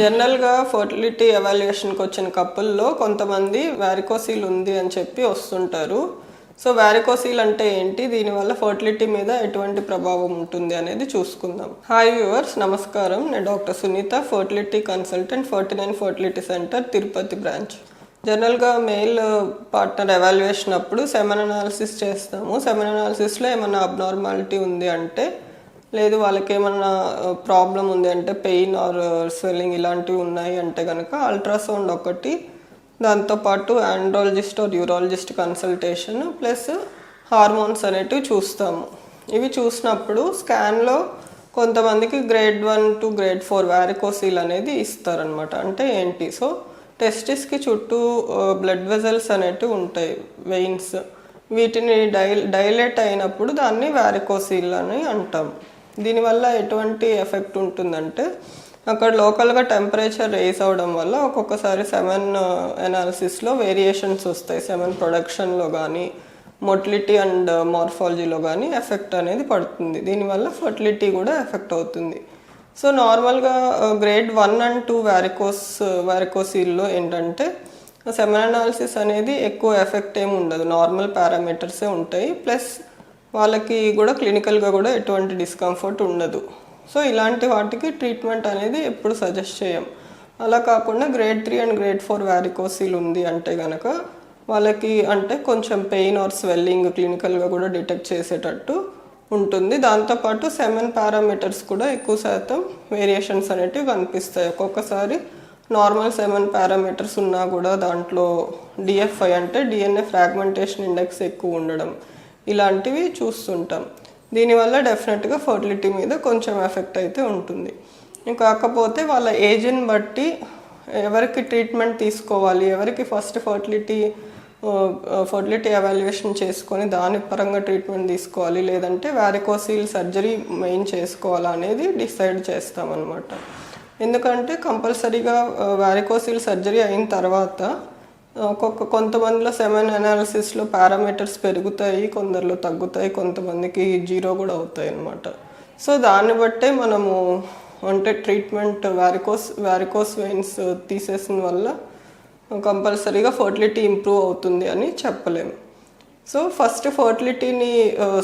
జనరల్గా ఫర్టిలిటీ ఎవాల్యుయేషన్కి వచ్చిన కపుల్లో కొంతమంది వారికోసీల్ ఉంది అని చెప్పి వస్తుంటారు. సో వారికోసీల్ అంటే ఏంటి, దీనివల్ల ఫర్టిలిటీ మీద ఎటువంటి ప్రభావం ఉంటుంది అనేది చూసుకుందాం. హాయ్ వ్యూవర్స్, నమస్కారం. నేను doctor Sunitha, fertility consultant, 49 fertility centre, Tirupati branch. జనరల్గా మెయిల్ పార్ట్నర్ ఎవాల్యుయేషన్ అప్పుడు సెమెన్ అనాలిసిస్ చేస్తాము. సెమెన్ అనాలిసిస్లో ఏమైనా అబ్నార్మాలిటీ ఉంది అంటే, లేదు వాళ్ళకి ఏమన్నా ప్రాబ్లం ఉంది అంటే, పెయిన్ ఆర్ స్వెల్లింగ్ ఇలాంటివి ఉన్నాయి అంటే కనుక అల్ట్రాసౌండ్ ఒకటి, దాంతోపాటు andrologist or urologist consultation plus hormones అనేటివి చూస్తాము. ఇవి చూసినప్పుడు స్కాన్లో కొంతమందికి గ్రేడ్ 1 to grade 4 వారికోసీల్ అనేది ఇస్తారనమాట. అంటే ఏంటి, సో టెస్టిస్కి చుట్టూ బ్లడ్ వెజల్స్ అనేటివి ఉంటాయి, వెయిన్స్. వీటిని డైలేట్ అయినప్పుడు దాన్ని వారికోసీల్ అని అంటాం. దీనివల్ల ఎటువంటి ఎఫెక్ట్ ఉంటుందంటే, అక్కడ లోకల్గా టెంపరేచర్ రేస్ అవడం వల్ల ఒక్కొక్కసారి సెమెన్ అనాలిసిస్లో వేరియేషన్స్ వస్తాయి. సెమెన్ ప్రొడక్షన్లో కానీ మొటిలిటీ అండ్ మార్ఫాలజీలో కానీ ఎఫెక్ట్ అనేది పడుతుంది. దీనివల్ల ఫర్టిలిటీ కూడా ఎఫెక్ట్ అవుతుంది. సో నార్మల్గా గ్రేడ్ 1 and 2 వారికోసీల్లో ఏంటంటే సెమెన్ అనాలిసిస్ అనేది ఎక్కువ ఎఫెక్ట్ ఏమి ఉండదు, నార్మల్ పారామీటర్సే ఉంటాయి. ప్లస్ వాళ్ళకి కూడా క్లినికల్గా కూడా ఎటువంటి డిస్కంఫర్ట్ ఉండదు. సో ఇలాంటి వాటికి ట్రీట్మెంట్ అనేది ఎప్పుడు సజెస్ట్ చేయం. అలా కాకుండా గ్రేడ్ 3 and grade 4 వారికోసీల్ ఉంది అంటే కనుక వాళ్ళకి అంటే కొంచెం పెయిన్ ఆర్ స్వెల్లింగ్ క్లినికల్గా కూడా డిటెక్ట్ చేసేటట్టు ఉంటుంది. దాంతోపాటు సెమెన్ పారామీటర్స్ కూడా ఎక్కువ శాతం వేరియేషన్స్ అనేటివి కనిపిస్తాయి. ఒక్కొక్కసారి నార్మల్ సెమెన్ పారామీటర్స్ ఉన్నా కూడా దాంట్లో డిఎఫ్ఐ అంటే డిఎన్ఏ ఫ్రాగ్మెంటేషన్ ఇండెక్స్ ఎక్కువ ఉండడం, ఇలాంటివి చూస్తుంటాం. దీనివల్ల డెఫినెట్గా ఫర్టిలిటీ మీద కొంచెం ఎఫెక్ట్ అయితే ఉంటుంది. కాకపోతే వాళ్ళ ఏజ్ని బట్టి ఎవరికి ట్రీట్మెంట్ తీసుకోవాలి, ఎవరికి ఫస్ట్ ఫర్టిలిటీ ఎవాల్యుయేషన్ చేసుకొని దాని పరంగా ట్రీట్మెంట్ తీసుకోవాలి, లేదంటే వారికోసీల్ సర్జరీ మెయిన్ చేసుకోవాలా అనేది డిసైడ్ చేస్తామన్నమాట. ఎందుకంటే కంపల్సరీగా వారికోసీల్ సర్జరీ అయిన తర్వాత కొంతమందిలో సెమెన్ అనాలిసిస్లో పారామీటర్స్ పెరుగుతాయి, కొందరిలో తగ్గుతాయి, కొంతమందికి 0 కూడా అవుతాయి అన్నమాట. సో దాన్ని బట్టే మనము అంటే ట్రీట్మెంట్ వారికోస్ వెయిన్స్ తీసేసిన వల్ల కంపల్సరీగా ఫర్టిలిటీ ఇంప్రూవ్ అవుతుంది అని చెప్పలేము. సో ఫస్ట్ ఫర్టిలిటీని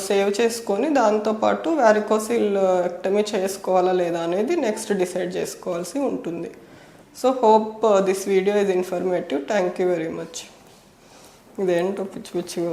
సేవ్ చేసుకొని దాంతోపాటు వారికోసీల్ ఎక్టమీ చేసుకోవాలా లేదా అనేది నెక్స్ట్ డిసైడ్ చేసుకోవాల్సి ఉంటుంది. So hope this video is informative. Thank you very much. ఇదేంటో పిచ్చి పిచ్చిగా